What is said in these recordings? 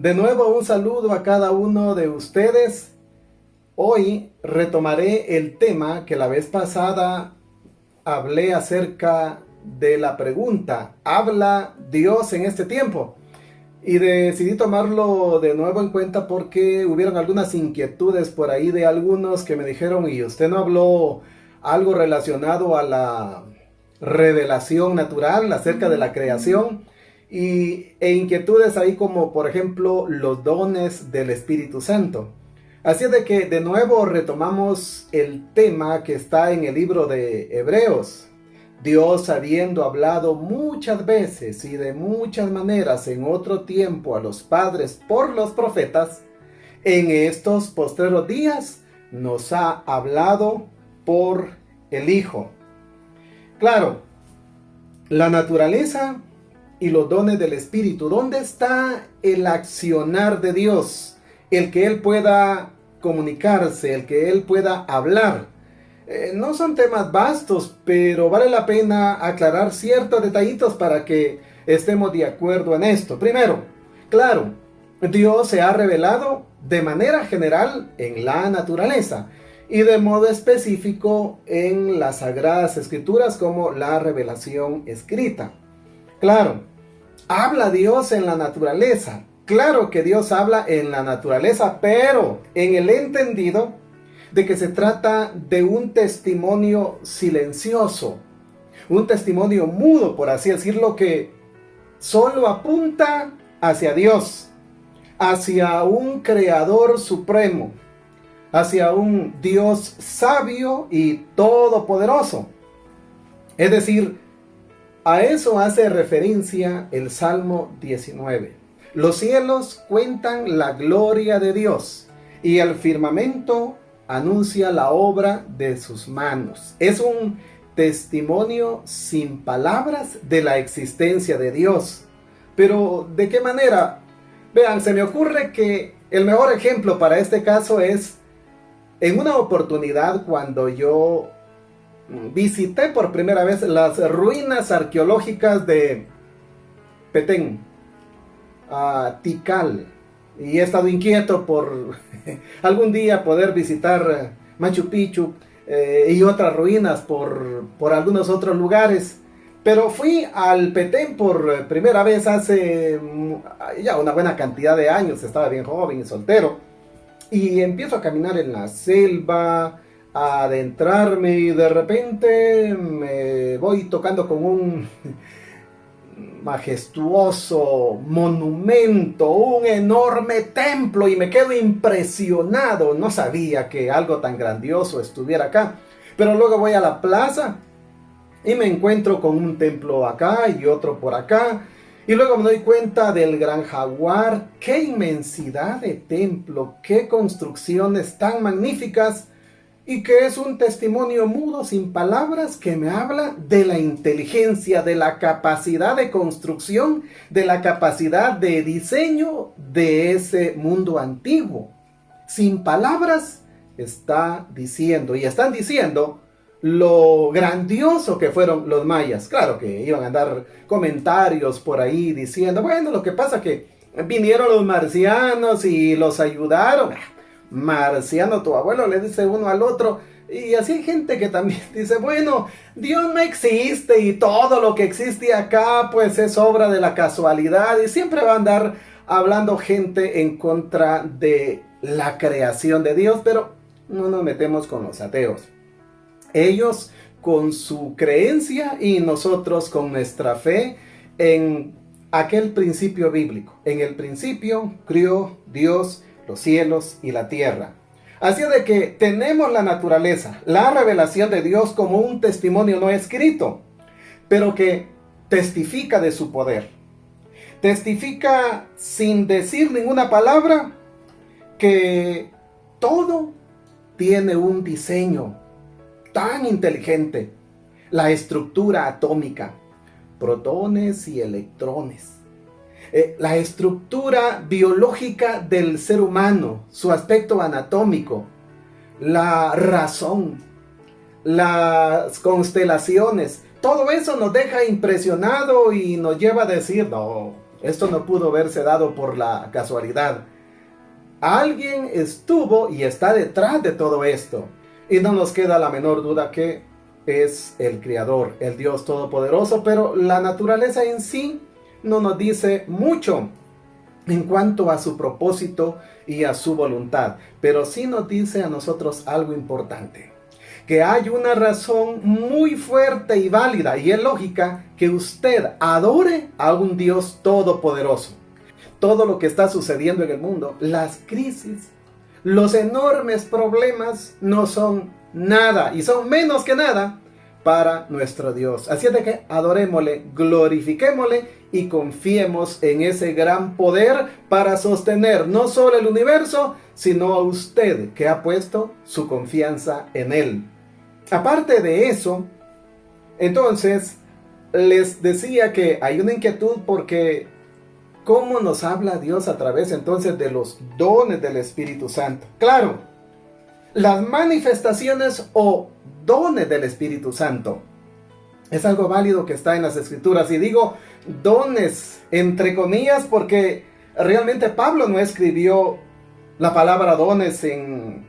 De nuevo un saludo a cada uno de ustedes. Hoy retomaré el tema que la vez pasada hablé acerca de la pregunta: ¿habla Dios en este tiempo? Y decidí tomarlo de nuevo en cuenta porque hubieron algunas inquietudes por ahí de algunos que me dijeron: ¿y usted no habló algo relacionado a la revelación natural acerca de la creación? E inquietudes ahí como por ejemplo los dones del Espíritu Santo. Así es de que de nuevo retomamos el tema que está en el libro de Hebreos. Dios, habiendo hablado muchas veces y de muchas maneras en otro tiempo a los padres por los profetas, en estos postreros días nos ha hablado por el Hijo. Claro, la naturaleza y los dones del Espíritu. ¿Dónde está el accionar de Dios? El que Él pueda comunicarse, el que Él pueda hablar. No son temas vastos, pero vale la pena aclarar ciertos detallitos para que estemos de acuerdo en esto. Primero, claro, Dios se ha revelado de manera general en la naturaleza y de modo específico en las Sagradas Escrituras como la revelación escrita. Claro, habla Dios en la naturaleza. Claro que Dios habla en la naturaleza, pero en el entendido de que se trata de un testimonio silencioso, un testimonio mudo, por así decirlo, que solo apunta hacia Dios, hacia un creador supremo, hacia un Dios sabio y todopoderoso. Es decir, a eso hace referencia el Salmo 19. Los cielos cuentan la gloria de Dios y el firmamento anuncia la obra de sus manos. Es un testimonio sin palabras de la existencia de Dios. Pero ¿de qué manera? Vean, se me ocurre que el mejor ejemplo para este caso es en una oportunidad cuando yo visité por primera vez las ruinas arqueológicas de Petén, Tikal, y he estado inquieto por algún día poder visitar Machu Picchu y otras ruinas por algunos otros lugares. Pero fui al Petén por primera vez hace ya una buena cantidad de años. Estaba bien joven y soltero. Y empiezo a caminar en la selva, a adentrarme, y de repente me voy tocando con un majestuoso monumento, un enorme templo, y me quedo impresionado. No sabía que algo tan grandioso estuviera acá. Pero luego voy a la plaza y me encuentro con un templo acá y otro por acá. Y luego me doy cuenta del Gran Jaguar. ¡Qué inmensidad de templo! ¡Qué construcciones tan magníficas! Y que es un testimonio mudo, sin palabras, que me habla de la inteligencia, de la capacidad de construcción, de la capacidad de diseño de ese mundo antiguo. Sin palabras está diciendo, y están diciendo lo grandioso que fueron los mayas. Claro que iban a dar comentarios por ahí diciendo: bueno, lo que pasa que vinieron los marcianos y los ayudaron. Marciano, tu abuelo, le dice uno al otro. Y así hay gente que también dice: bueno, Dios no existe y todo lo que existe acá pues es obra de la casualidad. Y siempre va a andar hablando gente en contra de la creación de Dios. Pero no nos metemos con los ateos. Ellos con su creencia y nosotros con nuestra fe en aquel principio bíblico. En el principio crió Dios los cielos y la tierra. Así de que tenemos la naturaleza, la revelación de Dios como un testimonio no escrito, pero que testifica de su poder. Testifica sin decir ninguna palabra que todo tiene un diseño tan inteligente. La estructura atómica, protones y electrones. La estructura biológica del ser humano, su aspecto anatómico, la razón, las constelaciones, todo eso nos deja impresionado y nos lleva a decir: no, Esto no pudo haberse dado por la casualidad. Alguien estuvo y está detrás de todo esto. Y no nos queda la menor duda que es el Creador, el Dios Todopoderoso, pero la naturaleza en sí no nos dice mucho en cuanto a su propósito y a su voluntad, pero sí nos dice a nosotros algo importante, que hay una razón muy fuerte y válida y es lógica que usted adore a un Dios todopoderoso. Todo lo que está sucediendo en el mundo, las crisis, los enormes problemas no son nada y son menos que nada para nuestro Dios. Así es de que adorémosle, glorifiquémosle y confiemos en ese gran poder para sostener no solo el universo, sino a usted que ha puesto su confianza en él. Aparte de eso, entonces les decía que hay una inquietud porque ¿cómo nos habla Dios a través entonces de los dones del Espíritu Santo? Claro, las manifestaciones o dones del Espíritu Santo es algo válido que está en las Escrituras. Y digo dones entre comillas porque realmente Pablo no escribió la palabra dones en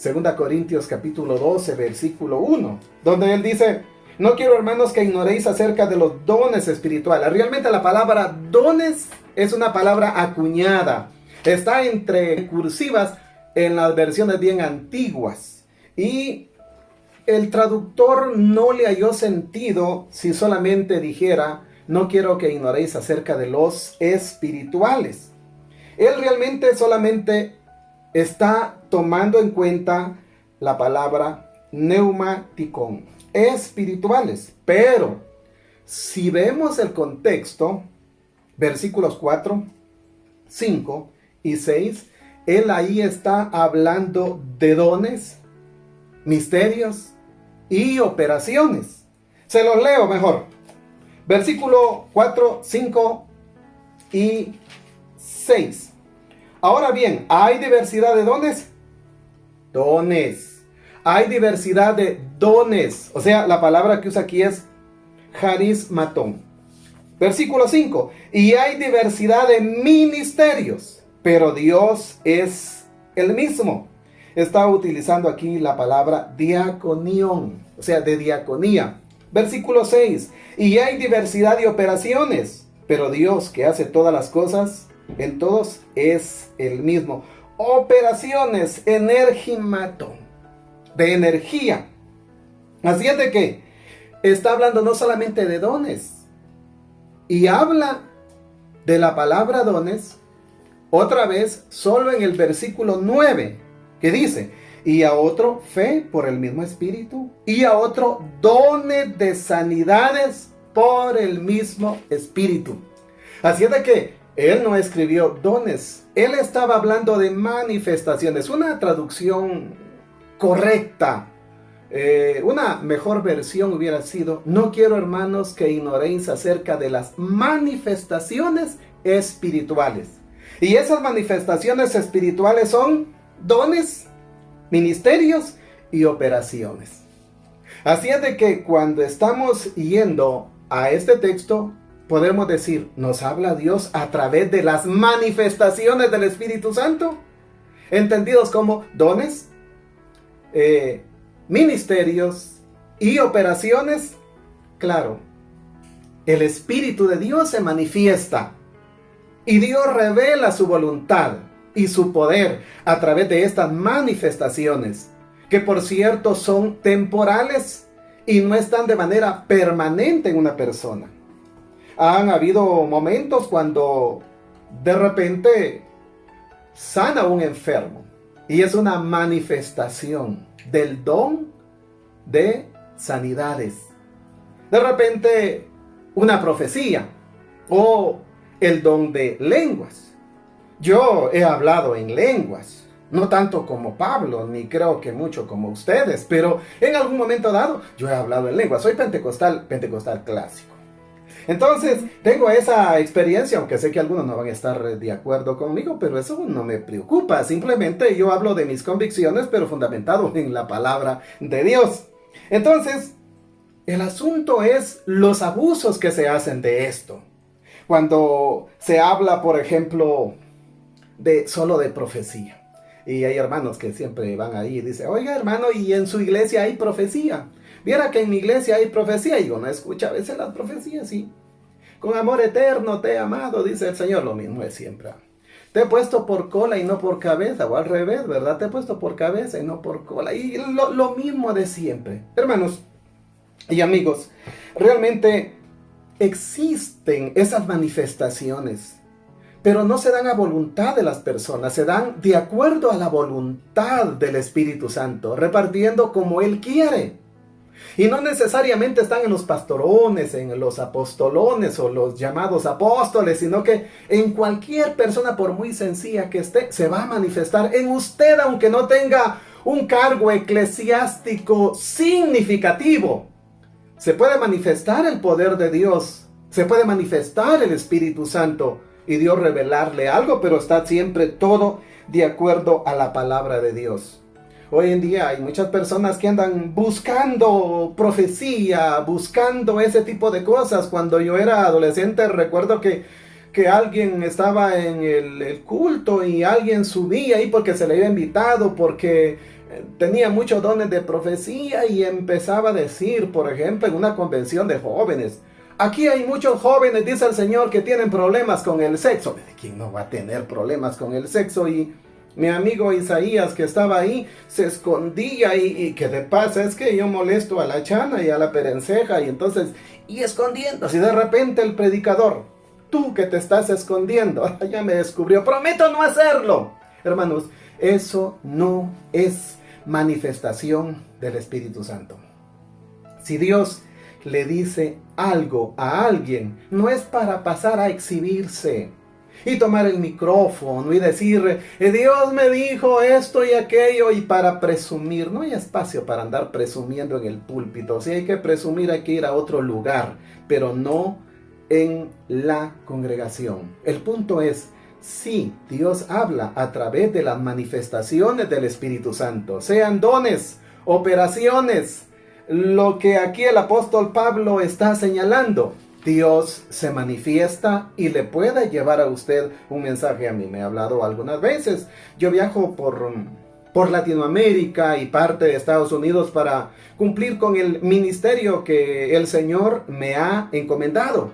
2 Corintios capítulo 12, versículo 1, donde él dice: no quiero, hermanos, que ignoréis acerca de los dones espirituales. Realmente la palabra dones es una palabra acuñada. Está entre cursivas en las versiones bien antiguas. Y el traductor no le halló sentido si solamente dijera: no quiero que ignoréis acerca de los espirituales. Él realmente solamente está tomando en cuenta la palabra pneumaticón, espirituales. Pero si vemos el contexto, versículos 4, 5 y 6, él ahí está hablando de dones, misterios y operaciones. Se los leo mejor. Versículo 4, 5 y 6. Ahora bien, ¿hay diversidad de dones? Dones. Hay diversidad de dones. O sea, la palabra que usa aquí es charismatón. Versículo 5. Y hay diversidad de ministerios, pero Dios es el mismo. Está utilizando aquí la palabra diaconión, o sea, de diaconía. Versículo 6. Y hay diversidad de operaciones, pero Dios, que hace todas las cosas en todos, es el mismo. Operaciones, energimatón, de energía. Así es de que está hablando no solamente de dones, y habla de la palabra dones otra vez solo en el versículo 9, que dice: y a otro fe por el mismo Espíritu, y a otro dones de sanidades por el mismo Espíritu. Así es de que él no escribió dones, él estaba hablando de manifestaciones. Una traducción correcta, una mejor versión hubiera sido: no quiero, hermanos, que ignoréis acerca de las manifestaciones espirituales. Y esas manifestaciones espirituales son dones, ministerios y operaciones. Así es de que cuando estamos yendo a este texto, podemos decir: ¿nos habla Dios a través de las manifestaciones del Espíritu Santo? Entendidos como dones, ministerios y operaciones. Claro, el Espíritu de Dios se manifiesta y Dios revela su voluntad y su poder a través de estas manifestaciones, que por cierto son temporales y no están de manera permanente en una persona. Han habido momentos cuando de repente sana un enfermo y es una manifestación del don de sanidades. De repente una profecía o el don de lenguas. Yo he hablado en lenguas, no tanto como Pablo, ni creo que mucho como ustedes, pero en algún momento dado yo he hablado en lenguas. Soy pentecostal clásico. Entonces, tengo esa experiencia, aunque sé que algunos no van a estar de acuerdo conmigo, pero eso no me preocupa. Simplemente yo hablo de mis convicciones, pero fundamentado en la palabra de Dios. Entonces, el asunto es los abusos que se hacen de esto. Cuando se habla, por ejemplo, solo de profecía. Y hay hermanos que siempre van ahí y dicen, oiga hermano, y en su iglesia hay profecía. Viera que en mi iglesia hay profecía. Y uno escucha a veces las profecías, sí. Con amor eterno te he amado, dice el Señor. Lo mismo es siempre. Te he puesto por cola y no por cabeza, o al revés, ¿verdad? Te he puesto por cabeza y no por cola. Y lo mismo de siempre. Hermanos y amigos, realmente existen esas manifestaciones, pero no se dan a voluntad de las personas, se dan de acuerdo a la voluntad del Espíritu Santo, repartiendo como Él quiere. Y no necesariamente están en los pastorones, en los apostolones o los llamados apóstoles, sino que en cualquier persona, por muy sencilla que esté, se va a manifestar en usted, aunque no tenga un cargo eclesiástico significativo. Se puede manifestar el poder de Dios, se puede manifestar el Espíritu Santo y Dios revelarle algo, pero está siempre todo de acuerdo a la palabra de Dios. Hoy en día hay muchas personas que andan buscando profecía, buscando ese tipo de cosas. Cuando yo era adolescente recuerdo que alguien estaba en el culto y alguien subía ahí porque se le había invitado, porque tenía muchos dones de profecía y empezaba a decir, por ejemplo, en una convención de jóvenes, aquí hay muchos jóvenes, dice el Señor, que tienen problemas con el sexo. ¿Quién no va a tener problemas con el sexo? Y mi amigo Isaías, que estaba ahí, se escondía y ¿qué te pasa? Es que yo molesto a la chana y a la perenceja y entonces, y escondiéndose. Y de repente el predicador, tú que te estás escondiendo, ya me descubrió, prometo no hacerlo. Hermanos, eso no es manifestación del Espíritu Santo. Si Dios le dice algo a alguien, no es para pasar a exhibirse y tomar el micrófono y decir, Dios me dijo esto y aquello, y para presumir. No hay espacio para andar presumiendo en el púlpito. Si hay que presumir, hay que ir a otro lugar, pero no en la congregación. El punto es, sí, Dios habla a través de las manifestaciones del Espíritu Santo, sean dones, operaciones, lo que aquí el apóstol Pablo está señalando. Dios se manifiesta y le puede llevar a usted un mensaje. A mí me ha hablado algunas veces. Yo viajo por Latinoamérica y parte de Estados Unidos para cumplir con el ministerio que el Señor me ha encomendado,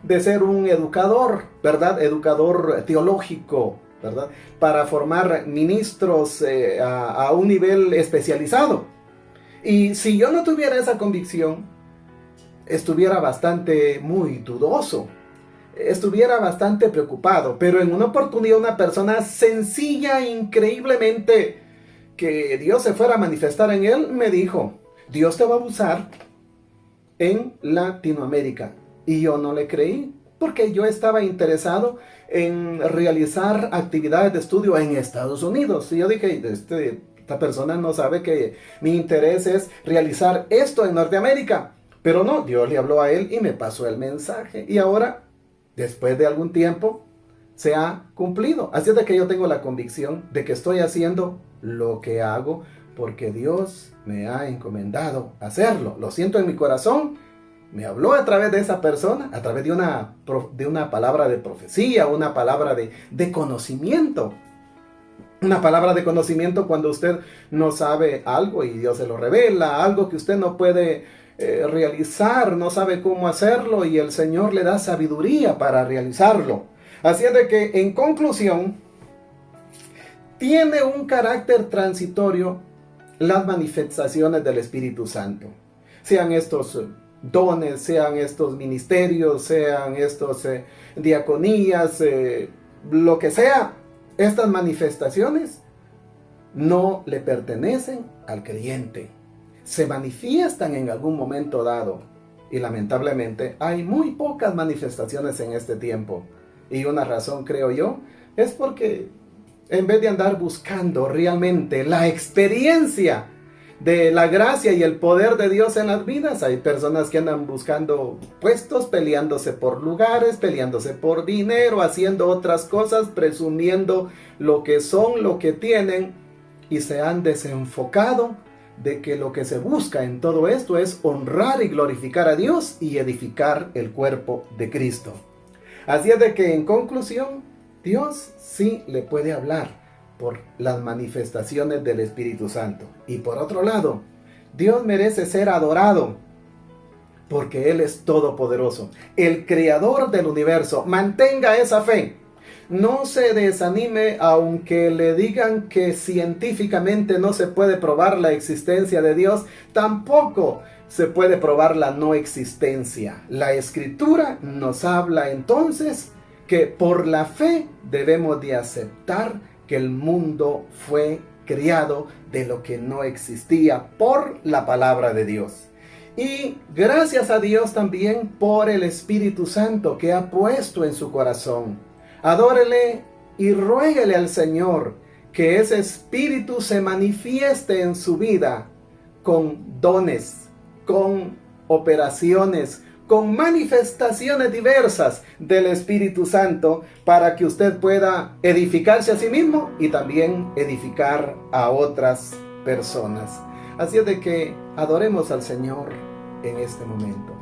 de ser un educador, ¿verdad? Educador teológico, ¿verdad? Para formar ministros a un nivel especializado. Y si yo no tuviera esa convicción, estuviera muy dudoso, estuviera bastante preocupado. Pero en una oportunidad una persona sencilla, increíblemente, que Dios se fuera a manifestar en él, me dijo, Dios te va a usar en Latinoamérica. Y yo no le creí, porque yo estaba interesado en realizar actividades de estudio en Estados Unidos. Y yo dije, esta persona no sabe que mi interés es realizar esto en Norteamérica. Pero no, Dios le habló a él y me pasó el mensaje. Y ahora, después de algún tiempo, se ha cumplido. Así es de que yo tengo la convicción de que estoy haciendo lo que hago porque Dios me ha encomendado hacerlo. Lo siento en mi corazón. Me habló a través de esa persona, a través de una palabra de profecía, una palabra de conocimiento. Una palabra de conocimiento cuando usted no sabe algo y Dios se lo revela, algo que usted no puede realizar, no sabe cómo hacerlo y el Señor le da sabiduría para realizarlo. Así es de que, en conclusión, tiene un carácter transitorio las manifestaciones del Espíritu Santo. Sean estos dones, sean estos ministerios, sean estos diaconías, lo que sea, estas manifestaciones no le pertenecen al creyente. Se manifiestan en algún momento dado y lamentablemente hay muy pocas manifestaciones en este tiempo. Y una razón, creo yo, es porque en vez de andar buscando realmente la experiencia de la gracia y el poder de Dios en las vidas, hay personas que andan buscando puestos, peleándose por lugares, peleándose por dinero, haciendo otras cosas, presumiendo lo que son, lo que tienen, y se han desenfocado de que lo que se busca en todo esto es honrar y glorificar a Dios y edificar el cuerpo de Cristo. Así es de que en conclusión, Dios sí le puede hablar por las manifestaciones del Espíritu Santo. Y por otro lado, Dios merece ser adorado porque Él es todopoderoso, el creador del universo. Mantenga esa fe. No se desanime aunque le digan que científicamente no se puede probar la existencia de Dios, tampoco se puede probar la no existencia. La Escritura nos habla entonces que por la fe debemos de aceptar que el mundo fue creado de lo que no existía por la palabra de Dios. Y gracias a Dios también por el Espíritu Santo que ha puesto en su corazón. Adórele y ruéguele al Señor que ese Espíritu se manifieste en su vida con dones, con operaciones, con manifestaciones diversas del Espíritu Santo para que usted pueda edificarse a sí mismo y también edificar a otras personas. Así es de que adoremos al Señor en este momento.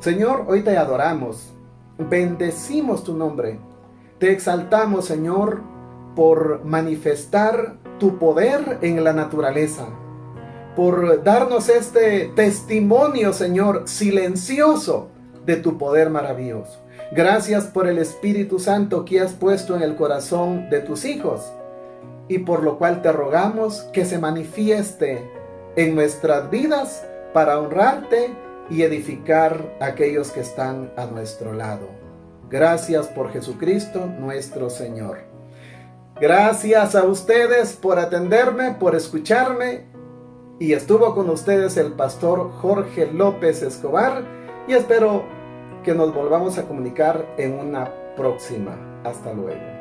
Señor, hoy te adoramos, bendecimos tu nombre, te exaltamos, Señor, por manifestar tu poder en la naturaleza, por darnos este testimonio, Señor, silencioso de tu poder maravilloso. Gracias por el Espíritu Santo que has puesto en el corazón de tus hijos y por lo cual te rogamos que se manifieste en nuestras vidas para honrarte y edificar a aquellos que están a nuestro lado. Gracias por Jesucristo nuestro Señor. Gracias a ustedes por atenderme, por escucharme. Y estuvo con ustedes el pastor Jorge López Escobar. Y espero que nos volvamos a comunicar en una próxima. Hasta luego.